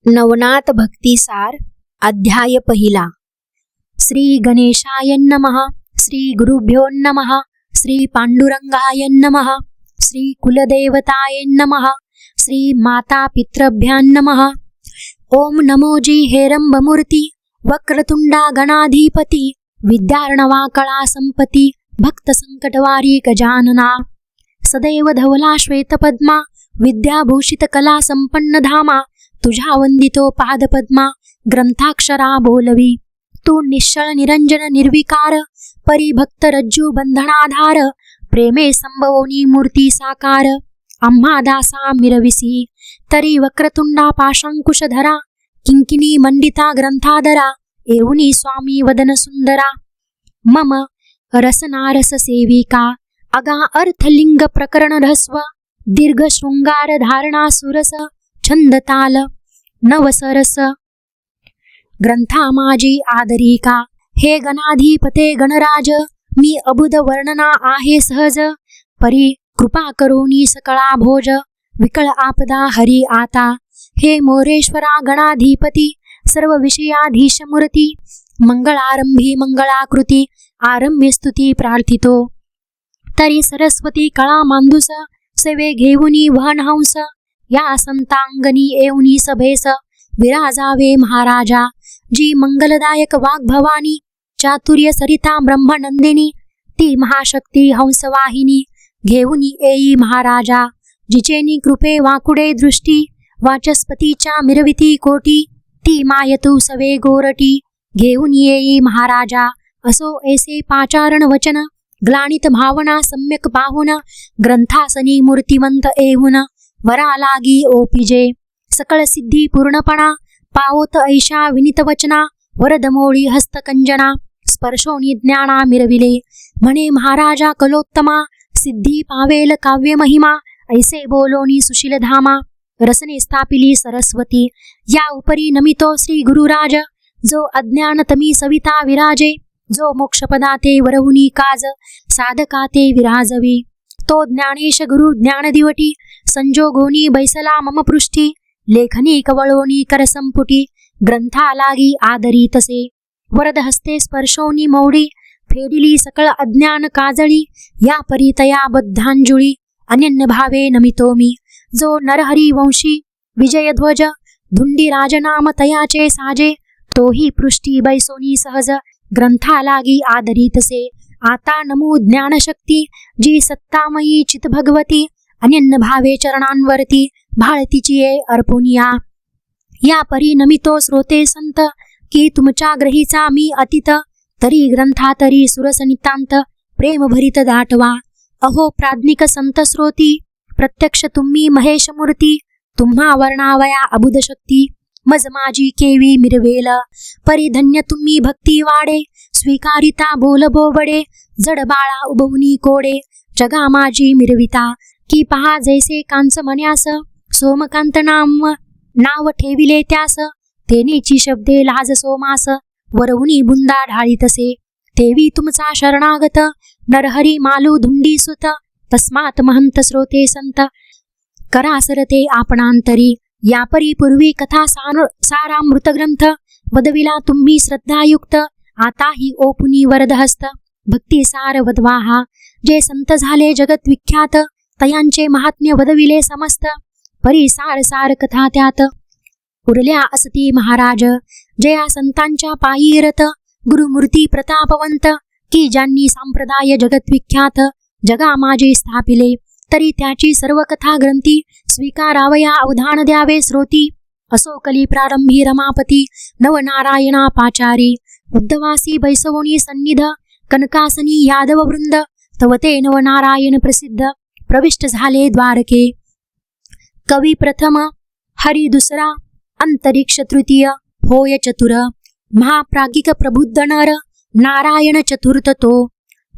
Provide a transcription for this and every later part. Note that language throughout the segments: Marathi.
नवनाथ भक्तिसार अध्याय पहिला. श्री गणेशाय नमः. श्री गुरुभ्यो नमः. श्री पांडुरंगाय नमः. श्री कुलदेवताय नमः. श्री माता पितृभ्यां नमः. ओम नमो जी हेरंबमूर्ती वक्रतुंडा गणाधिपती विद्यार्णवा कळा संपती भक्त संकटवारी गजानना सदैव धवला श्वेतपद्मा विद्याभूषित कला संपन्न धामा तुझ्या वंदितो पादपद्मा ग्रंथाक्षरा बोलवी. तू निश्चळ निरंजन निर्विकार परिभक्त रज्जू बंधनाधार प्रेमे संभवनी मूर्ती साकार आम्हा दासा मिरविसी. तरी वक्रतुंडा पाशांकुशधरा किंकिनी मंडिता ग्रंथादरा एवनी स्वामी वदन सुंदरा. मम रसनारस सेविका अगा अर्थलिंग प्रकरण ऱ्हस्व दीर्घ शृंगार धारणा सुरस छंदताल नवसरस ग्रंथा माझी आदरिका. हे गणाधिपते गणराज मी अबुध वर्णना आहे सहज परी कृपा करोनी सकळा भोज विकळ आपदा हरी आता. हे मोरेश्वरा गणाधिपती सर्व विषयाधीश मूर्ती मंगळारंभी मंगळाकृती आरंभ्य स्तुती प्रार्थितो. तरी सरस्वती कळा मांदूस सेवे घेऊनी वहनहंस या संतांगणी येऊनी सभेस विराजावे महाराजा. जी मंगलदायक वाग्भवानी चातुर्य सरिता ब्रह्मनंदिनी ती महाशक्ती हंसवाहिनी घेऊनी येई महाराजा. जिचेनी कृपे वाकुडे दृष्टी वाचस्पतीच्या मिरविती कोटी ती मायतू सवे गोरटी घेऊन येई महाराजा. असो ऐसे पाचारण वचन ग्लानित भावना सम्यक पाहुन ग्रंथासनी मूर्तिमंत येऊन वरा लागी ओपिजे. सकळ सिद्धी पूर्णपणा पावोत ऐशा विनित वचना वरदमोळी हस्तकंजना स्पर्शोनी ज्ञाना मिरविले. म्हणे महाराजा कलोत्तमा सिद्धी पावेल काव्य महिमा ऐसे बोलोनी सुशील धामा. रसने स्थापिली सरस्वती या उपरी नमितो श्री गुरुराज. जो अज्ञानतमी सविता विराजे जो मोक्षपदाते वरहुनी काज साधकाते विराजवी. तो ज्ञानेश गुरु ज्ञानदिवटी संजोगोनी बैसला मम पृष्ठी लेखनी कवळोनी करसंपुटी ग्रंथा लागी आदरी तसे. वरदहस्ते स्पर्शोनी मौडी फेडिली सकळ अज्ञान काजळी या परितया बद्धांजुळी अनन्य भावे नमितो मी. जो नरहरी वंशी विजयध्वज धुंडी राजनाम तयाचे साजे तोही पृष्ठी बैसोनी सहज ग्रंथा लागी आदरी तसे. आता नमो ज्ञानशक्ती जी सत्तामयी चित भगवती अनन्य भावे चरणांवरती भाळतीची ये अर्पुनिया. या परी नमितो श्रोते संत की तुमच्या ग्रहीचा मी अतीत तरी ग्रंथा तरी सुरसनितांत प्रेम भरित दाटवा. अहो प्राज्ञिक संत श्रोती प्रत्यक्ष तुम्ही महेश मूर्ती तुम्हा वर्णावया अबुध शक्ती मज माझी केवी मिरवेल. परिधन्य तुम्ही भक्ती वाडे स्वीकारिता बोल बोबडे जड बाळा उभवनी कोडे जगा माझी मिरविता. की पहा जैसे कांच मन्यास सोमकांत नाव ठेविले त्यास तेनेची शब्दे लाज सोमास वरवुनी बुंदा ढाळी तसे. तेवी तुमचा शरणागत नरहरी मालू धुंडी सुत तस्मात महंत श्रोते संत करासरते आपणांतरी. यापरी पूर्वी कथा सारामृत ग्रंथ वदविला तुम्ही श्रद्धायुक्त आता ही ओपुनी वरदहस्त भक्तिसार वदवाहा. जे संत झाले जगत विख्यात तयांचे महात्म्य वदविले समस्त परी सार सार कथा त्यात. उरल्या असती महाराज जया संतांच्या पायी रत गुरुमूर्ती प्रतापवंत की ज्यांनी संप्रदाय जगत विख्यात जगा माझे स्थापिले. तरी त्याची सर्व कथा ग्रंथी स्वीकारावया अवधान द्यावे श्रोती. असो कली प्रारंभी रमापती नवनारायणा पाचारी उद्धवासी बैसवोनी सन्निध कनकासनी यादव वृंद तवते नवनारायण प्रसिद्ध प्रविष्ट झाले द्वारके. कवी प्रथम हरी दुसरा अंतरिक्ष तृतीय होय चतुर महाप्रागिक प्रबुद्ध नर नारायण चतुर्थ तो.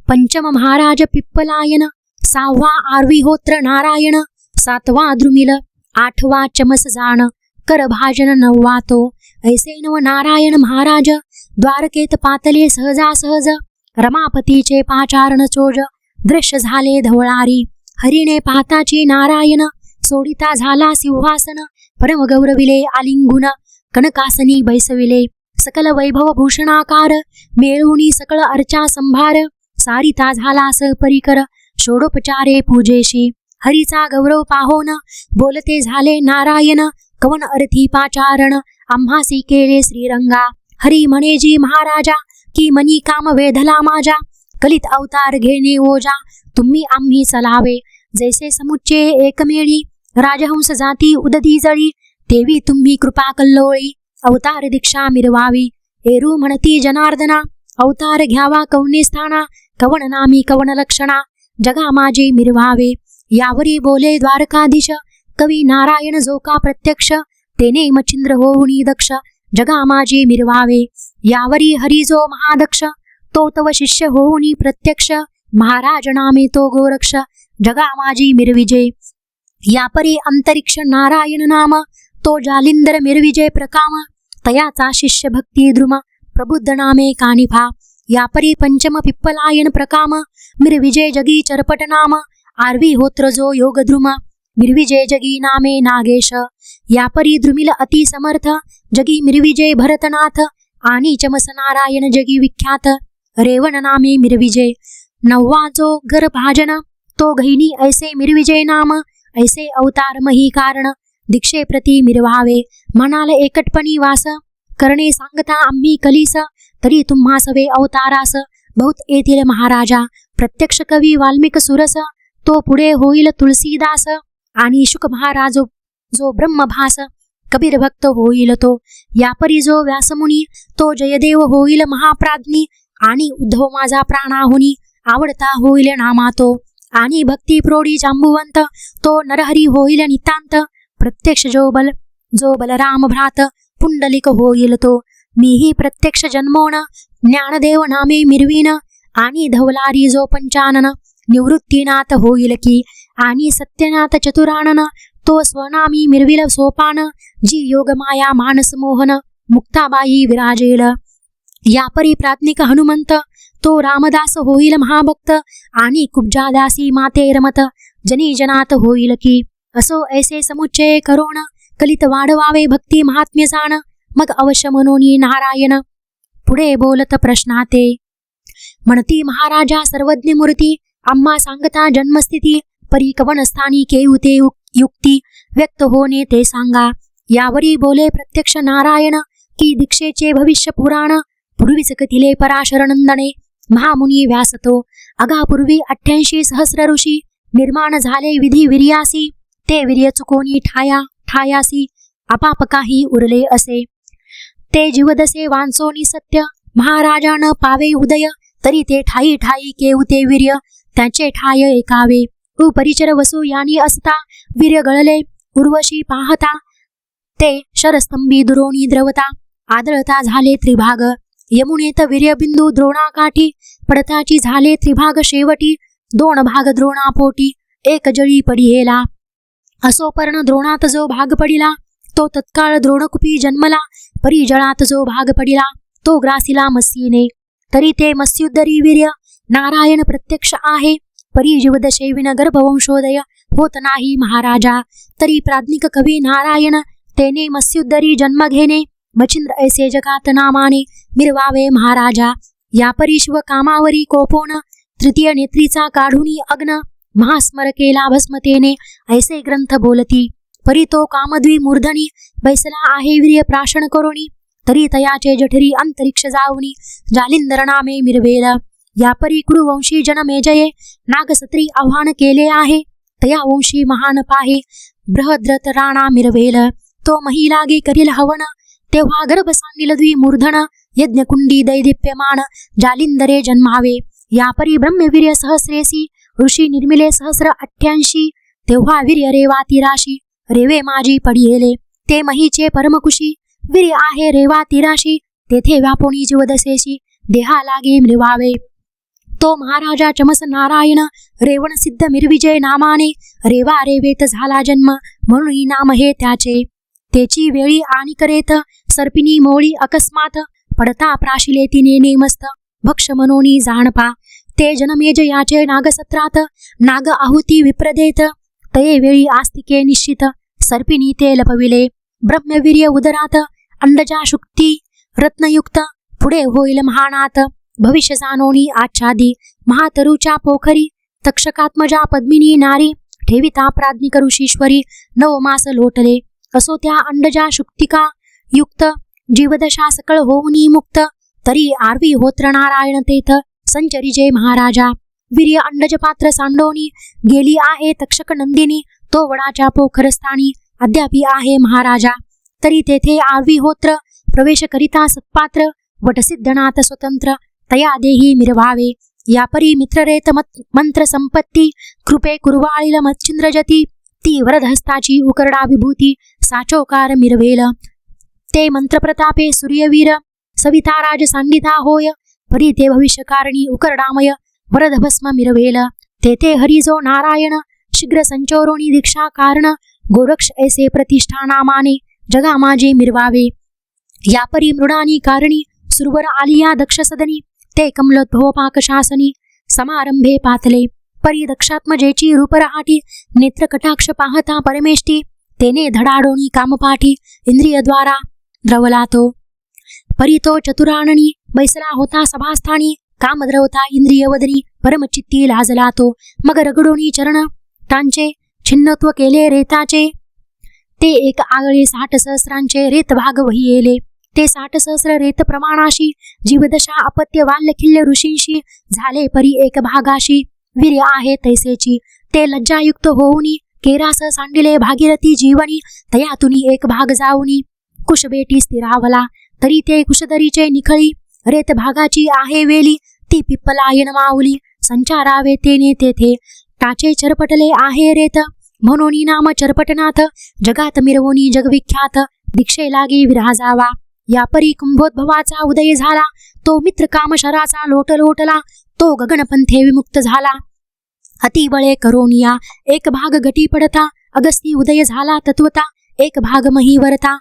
पंचम महाराज पिप्पलायन सहावा आर्विहोत्र नारायण सातवा द्रुमिल आठवा चमस जाण कर भाजन नववा तो. ऐसे नव नारायण महाराज द्वारकेत पातले सहजासहज रमापतीचे पाचारण चोज दृश्य झाले धवळारी. हरिणे पाहताची नारायण सोडिता झाला सिंहासन परम गौरविले आलिंगुन कनकासनी बैसविले सकल वैभव भूषणाकार मेळुनी सकळ अर्चा संभार सारिता झालास परिकर षोडोपचारे पूजेशी हरीचा गौरव पाहोन बोलते झाले नारायण कवन अर्थी पाचारण आम्हासी केले श्रीरंगा हरी म्हणेजी महाराजा की मनी काम वेधला माझा कलित अवतार घेणे ओजा तुम्ही आम्ही चलावे जैसे समुच्चे एकमेळी राजहंस जाती उददी जळी देवी तुम्ही कृपा कल्लोळी अवतार दीक्षा मिरवावी एरू म्हणती जनार्दना अवतार घ्यावा कवने स्थाना कवन नामी कवन लक्षणा जगा माझे मिरवावे यावरी बोले द्वारकाधीश कवी नारायण जो का प्रत्यक्ष तेने मच्छिंद्र होऊनी दक्ष जगा माझे मिरवावे यावरी हरी जो महादक्ष तो तव शिष्य होऊनी प्रत्यक्ष महाराज नामे तो गोरक्ष जगा माझी मिरविजे यापरी अंतरिक्ष नारायण नाम तो जालिंदर मिरविजय प्रकाम तयाचा शिष्य भक्ती द्रुम प्रबुद्ध नामे कानिफा यापरी पंचम पिप्पलायन प्रकाम मिरविजय जगी चरपट नाम आरवी होत्र जो योग द्रुम मिरविजय जगी नामे नागेश यापरी द्रुमिल अति समर्थ जगी मिरविजय भरतनाथ आणि चमस नारायण जगी विख्यात रेवण नामे मिरविजय नववा जो गर्भाजन तो घैनी ऐसे मिरविजय नाम ऐसे अवतार मही कारण दीक्षे प्रती मिरवावे म्हणाल एकटपणी वास करणे सांगता आम्ही कलीस तरी तुम्हा सवे अवतारास बहुत येतील महाराजा प्रत्यक्ष कवी वाल्मिक सुरस तो पुढे होईल तुलसीदास आणि शुक महाराज जो ब्रह्मभास कबीर भक्त होईल तो यापरी जो व्यासमुनी तो जयदेव होईल महाप्राज्ञी आणि उद्धव माझा प्राणाहुनी आवडता होईल नामा तो आणि भक्ती प्रोडी जांबुवंत तो नरहरी होईल नितांत प्रत्यक्ष जो बलराम भ्रात पुंडलिक होईल तो मीही प्रत्यक्ष जन्मोन ज्ञानदेव नामे मिरवीन आणि धवलारी जो पंचानन निवृत्तीनाथ होईल की आणि सत्यनाथ चतुरानन तो स्वनामी मिरविल सोपान जी योगमाया मानस मोहन मुक्ताबाई विराजेल यापरी प्राज्ञिक हनुमंत तो रामदास होईल महाभक्त आणि कुब्जादासी माते रमत जनी जनात होईल की असो ऐसे समुच्चय करोण कलित वाढवावे भक्ती महात्म्य जाण मग अवश्य मनोनी नारायण पुढे बोलत प्रश्नाते म्हणती महाराजा सर्वज्ञ मूर्ती आम्हा सांगता जन्मस्थिती परी कवन स्थानी केउते युक्ती व्यक्त होणे ते सांगा यावरी बोले प्रत्यक्ष नारायण की दीक्षेचे भविष्य पुराण पूर्वीच कथिले पराशरनंदने महामुनी व्यासतो अगापूर्वी 88 सहस्र ऋषी निर्माण झाले विधी विर्यासी ते वीर्य चुकोनी ठायासी आपाप काही उरले असे ते जीवदसे वांसोनी सत्य महाराजान पावे उदय तरी ते ठाई केउते वीर्य त्याचे ठाय एकावे उपरिचर वसु यानी असता वीर्य गळले उर्वशी पाहता ते शरस्तंभी दुरोणी द्रवता आदळता झाले त्रिभाग यमुनेत वीर्यबिंदू द्रोणाकाठी पडताची झाले त्रिभाग शेवटी 2 भाग द्रोणापोटी एक जळी पडिहेला असो पर्ण द्रोणात जो भाग पडिला तो तत्काळ द्रोणकुपी जन्मला परी जळात जो भाग पडिला तो ग्रासिला मस्यीने तरी ते मत्स्युद्धरी वीर्य नारायण प्रत्यक्ष आहे परी जीवदशेविन गर्भवंशोदय होत नाही महाराजा तरी प्राज्ञिक कवी नारायण तेने मत्स्युद्धरी जन्म घेणे मच्छिंद्र ऐसे जगात नामाने मिरवावे महाराजा यापरी शिव कामावरी कोपोन तृतीय नेत्रीचा काढुनी अग्न महास्मर केला भस्मतेने ऐसे ग्रंथ बोलती परी तो कामद्वी मूर्धनी बैसला आहे वीर्य प्राशन करोनी तरी तयाचे जठरी अंतरिक्ष जाऊनी जालिंदर नामे मिरवेल यापरी कुरुवंशी जनमेजये नागसत्री आव्हान केले आहे तया वंशी महान पाहे बृहद्रथ राणा मिरवेल तो महिलागी करील हवन तेव्हा गर्भ सांडिल द्विमूर्धन यज्ञकुंडी दैदिप्यमान जालिंदरे जन्मावे यापरी ब्रह्मवीर्य सहस्रेसी ऋषी निर्मिले सहस्र 88 तेव्हा वीर्य रेवाती राशी रेवे माझी पडियेले ते महीचे परमकुशी वीर्य आहे रेवाती राशी तेथे व्यापोणी जीवदसेशी देहा लागे मृवावे तो महाराजा चमस नारायण रेवण सिद्ध मिरविजय नामाने रेवा रेवेत झाला जन्म म्हणून नाम हे त्याचे तेची वेळी आणि करेत सर्पिनी मोळी अकस्मात पडता प्राशिले तिने नेमस्त भक्ष मनोनी जाणपा ते जनमेज याचे नागसत्रात नाग आहुती विप्रदेत तये वेळी आस्तिके निश्चित सर्पिणी ते लपविले. ब्रह्मवीर्य उदरात अंडजा शुक्ती रत्नयुक्त पुढे होईल महानात. भविष्य जाणोनी आच्छादी महातरुच्या पोखरी. तक्षकात्मजा पद्मिनी नारी ठेविता प्राज्ञिक ऋषीश्वरी. 9 मास लोटले असो त्या अंडजा शुक्तिका युक्त. जीवदशा सकळ होऊनी मुक्त. तरी आरवी होत्र नारायण तेथ संचरिजे महाराजा. वीर्य अंडज पात्र सांडोनी गेली आहे तक्षक नंदिनी. तो वडाच्या पोखरस्थानी अद्यापी आहे महाराजा. तरी तेथे आरवी होत्र प्रवेश करिता सत्पात्र. वटसिद्धनाथ स्वतंत्र तया देही मिरवावे. यापरी मित्ररेत मंत्र संपत्ती. कृपे कुरवाळील मच्छिंद्रजती. ती वरदहस्ताची उकरडा विभूती साचोकार मिरवेल. ते मंत्रप्रतापे सूर्यवीर सविता राज सांडिता होय. परी ते भविष्यकारणी उकरडामय वरदभस्म मिरवेल. तेथे हरिजो नारायण शीघ्र संचोरोणी दीक्षा कारण. गोरक्ष ऐसे प्रतिष्ठा नामाने जगा माझे मिरवावे. यापरी मृडानी कारणी सुरवर आलिया दक्ष सदनी. ते कमलोद्भव पाकशासनी समारंभे पातले. परी दक्षात्मजेची रूपरहाटी नेत्र कटाक्ष पाहता परमेष्टी. तेने धडाडोनी कामपाठी इंद्रियद्वारा द्रवला तो. परी तो चतुराननी बैसला होता सभास्थानी. कामद्रवता इंद्रियवदनी परमचित्ती लाजला तो. मग रगडोनी चरण टांचे छिन्नत्व केले रेताचे. ते एक आगळे 60 सहस्रांचे रेत भाग वहियेले. ते 60 सहस्र रेत प्रमाणाशी जीवदशा अपत्य वाल्यखिल्य ऋषींशी झाले परी एक भागाशी. वीर्य आहे तैसेची ते लज्जायुक्त होऊनी केरास सांडिले भागीरथी जीवनी. तयातुनी एक भाग जाऊनी कुशबेटी स्थिरावला. तरी ते कुशदरीचे निखळी रेत भागाची आहे वेली. ती पिप्पलायन माऊली संचारावे तेने तेथे. टाचे चरपटले आहे रेत म्हणून नाम चरपटनाथ. जगात मिरवोनी जगविख्यात दीक्षे लागी विराजावा. यापरी कुंभोद्भवाचा उदय झाला. तो मित्र कामशराचा लोटला. तो गगनपंथे विमुक्त झाला. अतिबळे करोनिया एक भाग गटी पडता. अगस्ती उदय झाला तत्वता. एक भाग महीवरता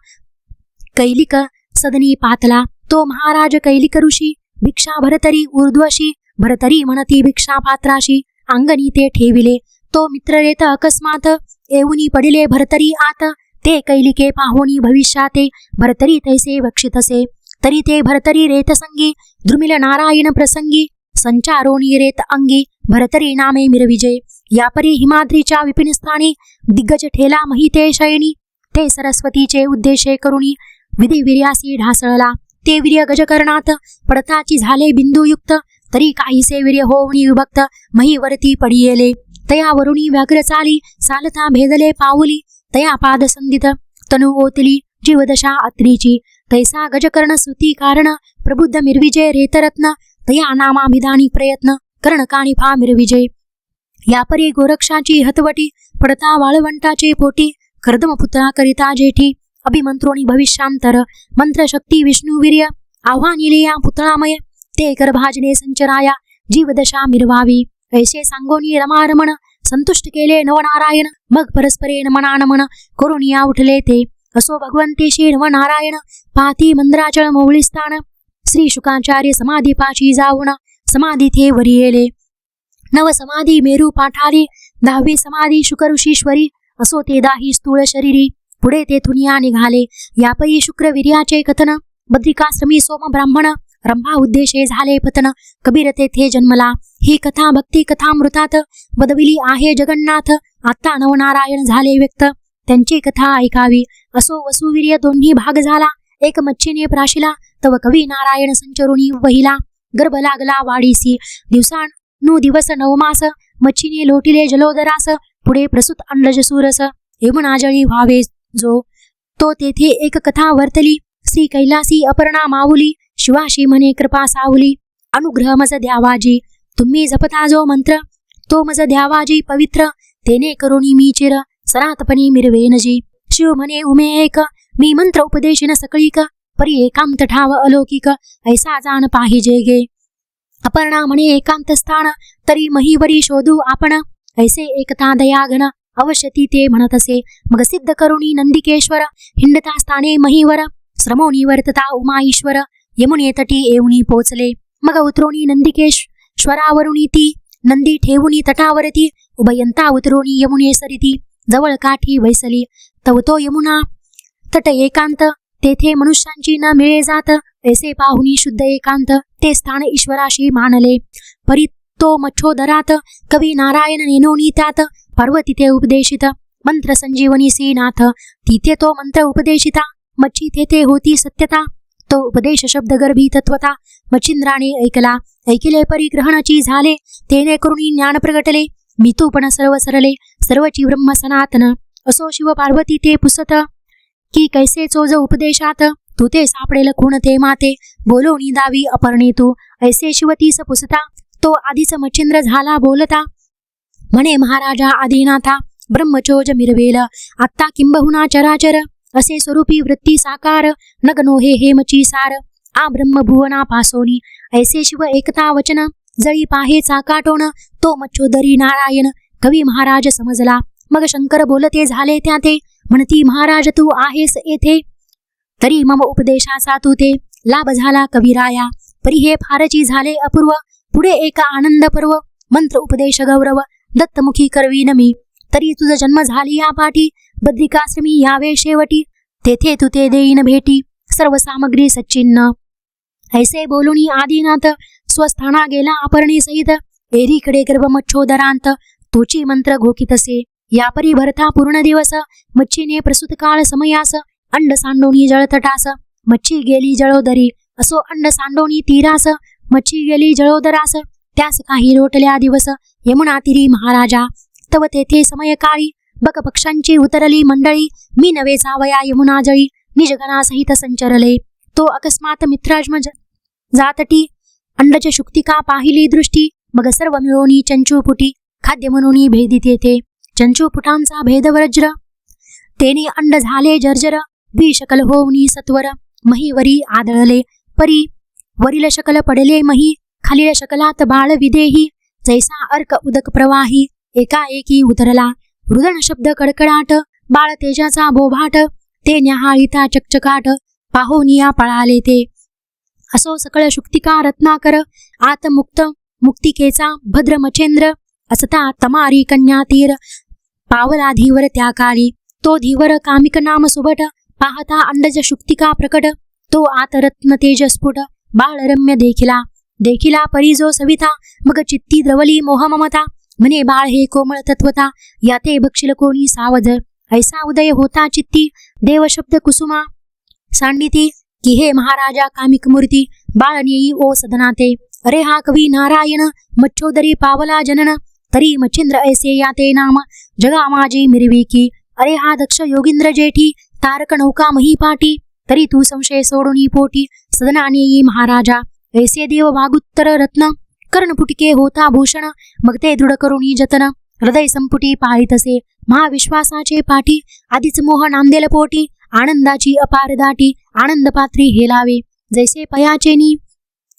कैलिक सदनी पातला. तो महाराज कैलिक ऋषी भिक्षा भरतरी ऊर्ध्वशी. भरतरी म्हणती भिक्षा पात्राशी अंगणी ते ठेविले. तो मित्ररेत अकस्मात येऊनी पडिले भरतरी आत. ते कैलिके पाहोनी भविष्याते भरतरी तैसे वक्षितसे. तरी ते भरतरी रेतसंगी द्रुमिल नारायण प्रसंगी. संचारोनी रेत अंगी भरतरी नामे मिरविजय. यापरी हिमाद्रीच्या विपिनस्थानी दिग्गज ठेला महिते शयनी. ते सरस्वतीचे उद्देशे करुणी विधिवीर्यासी ढासळला. ते वीर्य गजकरणात पडताची झाले बिंदुयुक्त. तरी काहीसे वीर्य होऊनी विभक्त महीवरती पडियेले. तया वरुणी व्याघ्र चाली चालता भेदले पाऊली. तया पाद संदित तनु ओतली जीवदशा अत्रीची. तैसा गजकर्ण स्तुती कारण प्रबुद्ध मिरविजय रेतरत्न. तया नामाभिधानी प्रयत्न कर्णकाणी फा मिरविजय. यापरी गोरक्षाची हतवटी पडता वाळवंटाचे पोटी. कर्दमपुत्रा करिता जेठी अभिमंत्रोणी भविष्यांतर. मंत्रशक्ती विष्णुवीर्य आव्हानिले या पुतळामय. ते गर्भाजने संचराया जीवदशा मिरवावी. ऐसे सांगोनी रमारमण संतुष्ट केले नवनारायण. मग परस्परे नमनानमन करुनिया उठले ते. असो भगवंतेशी नवनारायण पाती मंद्राचळ मौळीस्थान. श्री शुकाचार्य समाधीपाशी जाऊन समाधीथे वरियेले. नव समाधी मेरू पाठारी 10वी समाधी शुकऋषीश्वरी. असो ते दाही स्थूळ शरीरी. पुढे तेथून या निघाले. यापरी शुक्रवीर्याचे कथन. बद्रिकाश्रमी सोम ब्राह्मण रंभा उद्देशे झाले पतन. कबीर तेथे जन्मला. ही कथा भक्ती कथामृतात बदविली आहे जगन्नाथ. आता नवनारायण झाले व्यक्त त्यांची कथा ऐकावी. असो वसुवीर्य दोन्ही भाग झाला. एक मच्छीने प्राशिला तव कवी नारायण संचरुणी वहिला. गर्भ लागला वाढीसी दिवसानु दिवस 9 मास. मच्छीने लोटिले जलोदरास. पुढे प्रसूत अंडज सुरस यमुनाजळी व्हावे जो. तो तेथे एक कथा वर्तली. श्री कैलासी अपर्णा माऊली. शिवाशी म्हणे कृपा सावली. अनुग्रह मज द्यावाजी तुम्ही जपता जो मंत्र. तो मज द्यावाजी पवित्र. तेने करुणी मी चिर सनातपणी मिरवेनजी. शिव म्हणे उमे एक मी मंत्र उपदेशिन सकळीक. परी एकांत ठाव अलौकिक ऐसा जाण पाहिजे गे. अपर्णा म्हणे एकांत स्थान तरी महीवरी शोधू आपण. ऐसे एकता दयाघन अवश्य ते म्हणत असे. मग सिद्ध करुणी नंदिकेश्वर हिंडता स्थाने महीवर. श्रमोनी वर्तता उमा ईश्वर यमुने तटी येऊनी पोचले. मग उतरोणी नंदिकेश्वरावरुणी ती नंदी ठेवुनी तटावरती. उभयंता उतरोणी यमुने सरिती जवळ काठी वैसली. तवतो यमुना तट एकांत, तेथे मनुष्यांची न मिळे जात. ऐसे पाहुनी शुद्ध एकांत, ते स्थान ईश्वराशी मानले. परी तो मच्छोदरात, कवी नारायण नेनोनी त्यात. पार्वती ते उपदेशित, मंत्र संजीवनी श्रीनाथ. तिथे तो मंत्र उपदेशिता, मच्छी तेथे होती सत्यता. तो उपदेश शब्द गर्भी तत्वता, मच्छिंद्राने ऐकला. ऐकिले परिग्रहणाची झाले, तेने करुणी ज्ञान प्रगटले. मी तू पण सर्व सरले, सर्वची ब्रह्म सनातन. असो शिव पार्वती ते पुसत, की कैसे चोज उपदेशात. तू ते सापडेल कोण ते माते, बोलोनी दावी अपर्णे तू. ऐसे शिवतीस पुसता, तो आधीच मच्छिंद्र झाला बोलता. म्हणे महाराजा आदिनाथा, ब्रह्मचोज मिरवेल आत्ता किंबहुना चराचर. असे स्वरूपी वृत्ती साकार, नगनो हे हेमची सार. आ ब्रह्मभुवना पासोनी, ऐसे शिव एकता वचन. जळी पाहे चाकाटोण, तो मच्छोदरी नारायण. कवी महाराज समजला, मग शंकर बोलते झाले त्या ते. म्हणती महाराज तू आहेस येथे, तरी मम उपदेशाचा तू ते. लाभ झाला कविराया, परी हे फारची झाले अपूर्व. पुढे एका आनंद पर्व, मंत्र उपदेश गौरव. दत्तमुखी करवीन मी, तरी तुझ जन्म झाली या पाठी. बद्रिकाश्रमी यावे शेवटी, तेथे तू ते देईन भेटी. सर्व सामग्री सच्चिन्न. ऐसे बोलुनी आदिनाथ, स्वस्थाना गेला अपर्णे सहित. एरीकडे गर्भ मच्छोदरांत, तोची मंत्र घोकितसे. यापरी भरता पूर्ण दिवस, मच्छीने प्रसूत काळ समयास. अंड सांडोनी जळतटास, मच्छी गेली जळोदरी. असो अंड सांडोनी तीरास, मच्छी गेली जळोदरास. त्यास काही लोटल्या दिवस, यमुना तीरी महाराजा. तव तेथे समय काळी, बक पक्षांची उतरली मंडळी. मी नवे जावया यमुना जळी, निजगणासहित संचरले. तो अकस्मात मित्राज्म जातटी, अंडच शुक्तिका पाहिली दृष्टी. मग सर्व मिळवणी चंचूपुटी, खाद्य म्हणून भेदी तेथे. चंचूपुटांचा भेद वज्र, तेने अंड झाले जर्जर. द्विशकल होऊनी सत्वर, महीवरी आदळले परी. वरील शकल पडले मही, खालील शकलात बाळ विदेही. जैसा अर्क उदक प्रवाही, एकाएकी उतरला. रुदन शब्द कडकडाट, बाळ तेजाचा बोभाट. ते न्याहाळीता चकचकाट, पाहोनिया पळाले ते. असो सकळ शुक्तिका रत्नाकर, आत मुक्त मुक्तिकेचा भद्र मचेंद्र. असता तमारी कन्या तीर, पावला धीवर त्या काळी. तो धीवर कामिक नाम सुबट, पाहता अंडज शुक्तिका प्रकट. तो आत रत्न तेज स्फुट, बाळ रम्य देखिला. देखिला परी जो सविता, मग चित्ती द्रवली मोह ममता. म्हणे बाळ हे कोमळ तत्वता, याते बक्षिल कोणी सावध. ऐसा उदय होता चित्ती, देव शब्द कुसुमा सांडिती. की हे महाराजा कामिक मूर्ती, बाळ नेई ओ सदनाते. अरे हा कवी नारायण, मच्छोदरी पावला जनन. तरी मच्छिंद्र ऐसे याते नाम, जगा माझी मिरवी की. अरे हा दक्ष योगींद्र जेठी, तारक नौका महीपाटी. तरी तू संशय सोडून पोटी, सदनाने येई महाराजा. ऐसे देव वागुत्तर रत्न, कर्णपुटिके होता भूषण. मग ते दृढ करुणी जतन, हृदय संपुटी पाळीतसे. महाविश्वासाचे पाठी, आधीच मोह नांदेल पोटी. आनंदाची अपार दाटी, आनंद पात्री हेलावे. जैसे पयाचेनी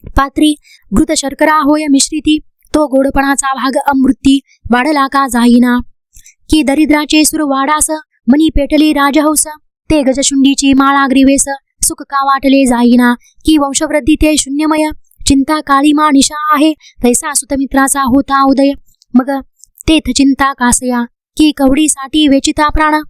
पात्री, घृत शर्करा होय मिश्रिती. तो गोडपणाचा भाग अमृती, वाढला का जाईना. की दरिद्राचे सुर वाडास, मनी पेटली राजहंस. ते गजशुंडीची माळा ग्रीवेस, सुख का वाटले जाईना. की वंशवृद्धी ते शून्यमय, चिंता काळीमा निशा आहे. तैसा सुतमित्राचा होता उदय, मग तेथ चिंता कासया. की कवडीसाठी वेचिता प्राण,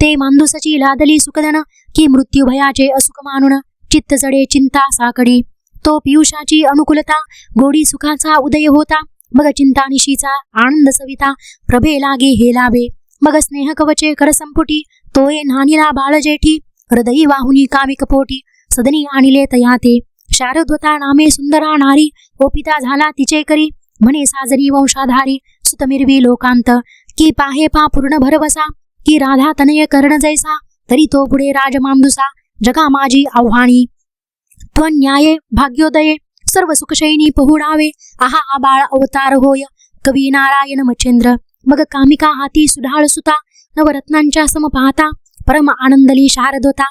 ते मांदुसची लादली सुखदन. की मृत्यू भयाचे असुख मानून, चित्त जडे चिंता साकडी. तो पियुषाची अनुकूलता, गोडी सुखाचा उदय होता. मग चिंता निशीचा आनंद सविता, प्रभे लागे हेलावे. मग स्नेह कवचे करसंपुटी, तोये नानिला बाळ जेठी. हृदयी वाहुनी कामिक पोटी, सदनी आणिले तयाते. शारद्वता नामे सुंदरा नारी, ओपिता झाला तिचे करी. म्हणे साजरी वंशाधारी, सुतमिरवी लोकांत. की पाहे पा पूर्ण भरवसा, की राधा तनय कर्ण जैसा. तरी तो पुढे राजमांदुसा, जगा माझी आव्हाणी. त्वन्याये भाग्योदये, सर्व सुखशयनी पहुडावे. आहा बाळ अवतार होय, कवी नारायण मच्छिंद्र. मग कामिका हाती सुढाळ सुता, नवरत्नांच्या सम पाहता. परम आनंदली शारदोता,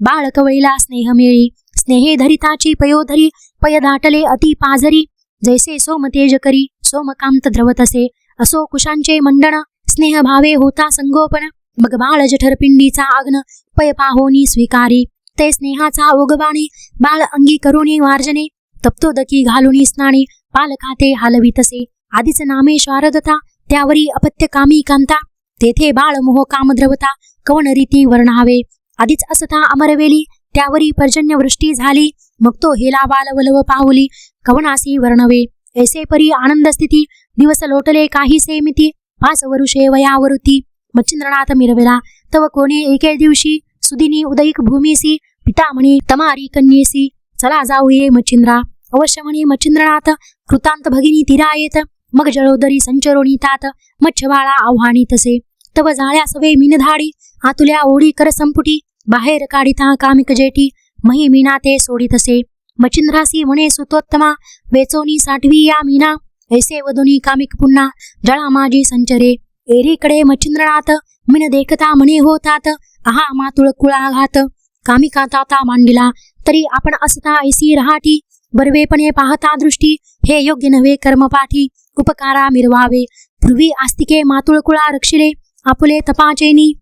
बाळ कवळीला स्नेह मिळी. स्नेहे धरिताची पयोधरी, पय दाटले अति पाझरी. जैसे सोमतेज करी, सोमकांत द्रवतसे. असो कुशांचे मंडन, स्नेह भावे होता संगोपन. मग बाळ जठरपिंडीचा आग्न, पय पाहोनी स्वीकारी. ते स्नेहाचा ओगवाणी, बाळ अंगी करुणी वार्जने. तप्तोदकी घालुनी स्नाणी, पाल खाते हालवितसे. आधीच नामे शारदता, त्यावरी अपत्य कामी कांता. तेथे बाळमोह कामद्रवता कवन रीती वर्णावे. आधीच असता अमरवेली त्यावरी पर्जन्यवृष्टी झाली. मग तो हेला बालवलव पाहुली कवनासी वर्णवे. ऐसे परी आनंद स्थिती दिवस लोटले काही सेमिती. 5 वरुषे वयावृत्ती मच्छिंद्रनाथ मिरविला. तव कोणे एके दिवशी सुदिनी उदयिक भूमीसी पिता म्हणे तमारी कन्येसी. चला जाऊये मच्छिंद्रा. अवश्य म्हणे मच्छिंद्रनाथ. कृतांत भगिनी तीरा येत. मग जळोदरी संचरोणी तात मच्छबाळा आव्हानी तसे. तव जाळ्या सवे मीनधाडी आतुल्या ओढी कर संपुटी. बाहेर काढिता कामिक जेटी मही मीना ते सोडी तसे. मच्छिंद्रासी म्हणे सुतोत्तमा वेचोनी साठवी या मीना. ऐसे वदुनी कामिक पुन्हा जळा माझी संचरे. एरीकडे मच्छिंद्रनाथ मिन देखता म्हणे होतात. आहा मातुळ कुळाघात कामिका ताता मांडिला तरी आपण असता ऐसी रहाटी. बर्वेपणे पाहता दृष्टी हे योग्य नव्हे कर्मपाठी. उपकारा मिरवावे पूर्वी आस्तिके मातुळ कुळा रक्षिले. आपुले तपाचेनी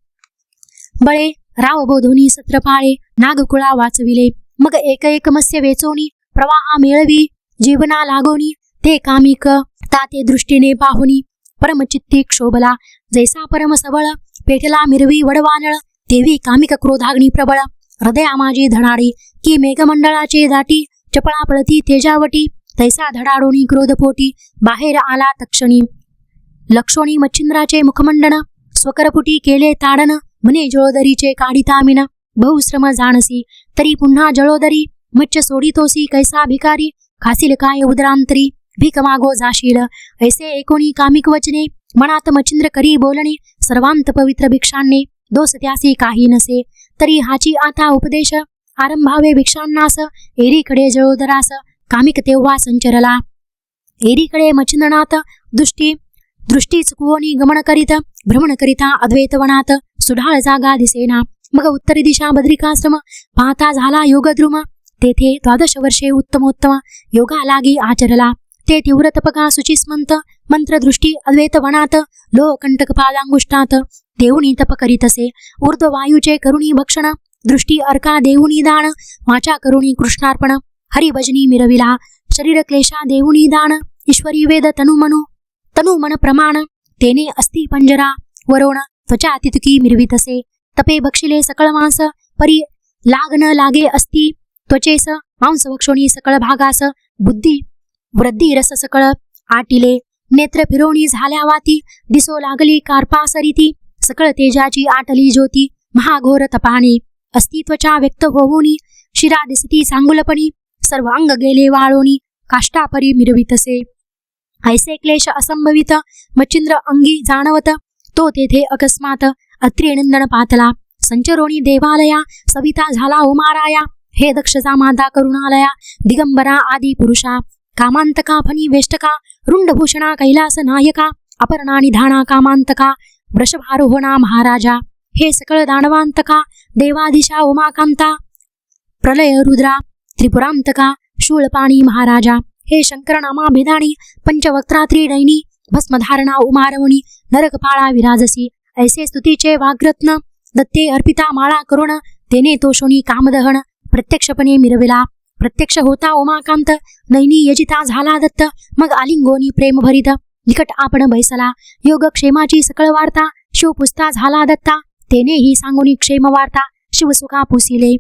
बळे रावबोधोनी सत्रपाळे नागकुळा वाचविले. मग एक एक मत्स्य वेचोनी प्रवाहा मेळवी जीवना लागोनी. ते कामिक ताते दृष्टीने पाहुनी परमचित्ती क्षोभला. जैसा परम सबळ पेटला मिरवी वडवानळ देवी कामिक क्रोधाग्नी प्रबळ. हृदया माझी धडाडी की मेघमंडळाचे दाटी चपळा पळती तेजावटी. तैसा धडाडोनी क्रोधपोटी बाहेर आला तक्षणी. लक्षोणी मच्छिंद्राचे मुखमंडन स्वकरपुटी केले ताडन. म्हणे जळोदरीचे काढिता मीन बहुश्रम जाणसी तरी पुन्हा जळोदरी. मच्छ सोडितोसी कैसा भिकारी खासील काय उदरांतरी. भीक मागो जाशील ऐसे एकोणी कामिक वचने. मनात मच्छिंद्र करी बोलणे सर्वांत पवित्र भिक्षांने. दोष त्यासी काही नसे तरी हाची आता उपदेश. आरंभावे भिक्षांनास एरीकडे जळोदरास कामिक तेव्हा संचरला. एरीकडे मच्छिंद्रनाथ दृष्टी चुकवोनी गमन करीत भ्रमण करिता अद्वैतवनात. सुढाळ जागा दिसेना. मग उत्तरी दिशा बद्रिकाश्रम पाहता झाला योगद्रुम. तेथे 12 वर्षे उत्तमोत्तम योगा लागी आचरला. ते तीव्र तपका सुचिस्मंत मंत्रदृष्टी अद्वैतवनात. लोहकंटक पादांगुष्टात देऊनी तप करीतसे. ऊर्ध्व वायूचे करुणी भक्षण दृष्टी अर्का देऊनी दान. वाचा करुणी कृष्णार्पण हरिभजनी मिरविला. शरीर क्लेशा देऊनी दान. ईश्वरी वेद तनु मन प्रमाण. तेने अस्ति पंजरा वरोण त्वचा तितुकी मिरवितसे. तपे बक्षिले सकळ मांस परी लागन लागे अस्ति त्वचेस. मांस वक्षोणी सकळ भागास बुद्धी वृद्धी रस सकळ आटिले. नेत्र फिरोणी झाल्या वाती दिसो लागली कार्पासरिती. सकळ तेजाची आटली ज्योती महाघोर तपाने. अस्तित्वचा व्यक्त होऊनी शिरा दिसती सांगुलपणी. सर्व अंग गेले वाळोनी काष्टापरी मिरवितसे. ऐसे क्लेश असंभवित मच्छिंद्र अंगी जाणवत. तो तेथे अकस्मात अत्रिनंदन पातला. संचरोणी देवालया सविता झाला उमाराया. हे दक्षचा माता करुणालया दिगंबरा आदी पुरुषा. कामांतका फणी वेष्टका रुंडभूषणा कैलास नायका. अपर्णा निधाना कामांतका वृषभारोहणा महाराजा. हे सकळ दानवांतका देवादिशा उमाकांता. प्रलय रुद्रा त्रिपुरांतका शूळपाणी महाराजा. हे शंकरनामा भेदाणी पंचवक्त्रा त्रिनयनी. भस्मधारणा उमारवणी नरकपाळा विराजसी. ऐसे स्तुतीचे वाग्रत्न दत्ते अर्पिता माळा करुण. तेने तोषोणी कामदहन प्रत्यक्षपणे मिरविला. प्रत्यक्ष होता उमाकांत नैनी यजिता झाला दत्त. मग आलिंगोनी प्रेम भरित निकट आपण बैसला. योगक्षेमाची सकळ वार्ता शिव पुसता झाला दत्ता. तेने ही सांगोनी क्षेम वार्ता शिवसुखा पुसिले.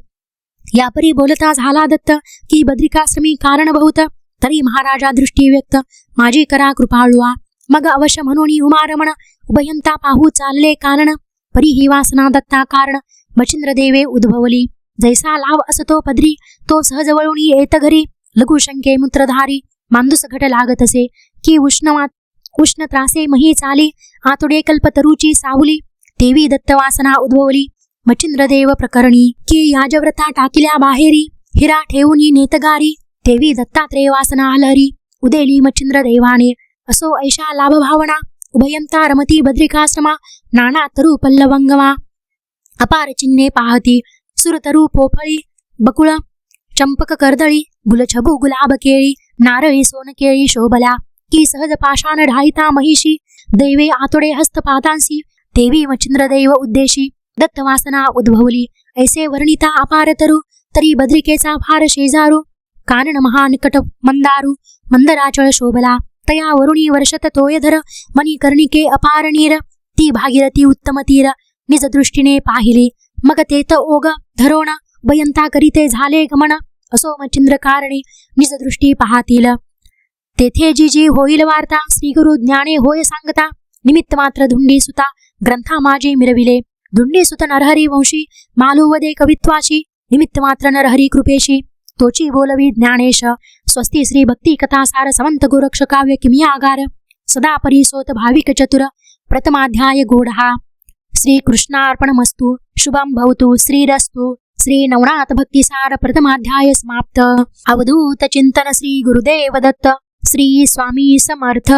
यापरी बोलता झाला दत्त की बद्रिकाश्रमी कारण बहुत. तरी महाराजा दृष्टी व्यक्त माझी करा कृपाळुआ. मग अवश्य म्हणून उमारमण उभयंता पाहू चालले कारण. परी ही वासना दत्ता कारण मच्छिंद्र देवे उद्भवली. जैसा लाभ असतो पदरी तो सहजवळून येत घरी. लघुशंके मूत्रधारी मांदुस घट लागतसे की उष्ण त्रासे मही चाली. आतुडे कल्पतरुची सावली देवी दत्तवासना उद्भवली. मच्छिंद्रदेव प्रकरणी की याजव्रता टाकिल्या बाहेरी. हिरा ठेवूनी नेतगारी देवी दत्तात्रेय वासना हलहरी. उदेली मच्छिंद्र देवाने असो ऐशा लाभ भावना. उभयंता रमती बद्रिकाश्रमा नाना तरु पल्लवंगमा. अपार चिन्हे पाहती सुरतरू पोफळी बकुळ चंपक कर्दळी गुलछबू गुलाब केळी नारळी सोनकेळी शोभल्या. की सहज पाषाण ढाईता महिषी देवे आतुडे हस्तपादांसी. देवी मच्छिंद्रदेव उद्देशी दत्तवासना उद्भवली. ऐसे वर्णिता अपार तरु तरी बद्रिकेचा फार शेजारू. कानन महानिकट मंदारू मंदराचळ शोभला. तया वरुणी वर्षत तोयधर मणिकर्णिके अपार नीर. ती भागीरथी उत्तम तीर निज दृष्टीने पाहिले. मग तेथ ओग धरोण भयंता करीते झाले गमन. असो मचिंद्र कारणे निज दृष्टी पाहतील. तेथे जी जी होईल वार्ता श्री गुरु ज्ञाने होय सांगता. निमित्त मात्र धुंडी सुता ग्रंथा माझे मिरविले. धुंडी सुत नरहरी वंशी मालुवदे कवित्वाची. निमित्त मात्र नरहरी कृपेशी तोची बोलवी ज्ञानेश. स्वस्ती श्री भक्ती कथा सार समंत गोरक्ष काव्य किमी आगार. सदा परिसोत भाविक चतुर प्रथमाध्याय गोढा. श्री कृष्णार्पणमस्तु. शुभम भवतु. श्रीरस्तु. श्री नवनाथ भक्तिसार प्रथमाध्याय समाप्त. अवधूत चिंतन श्री गुरुदेव दत्त. श्री स्वामी समर्थ.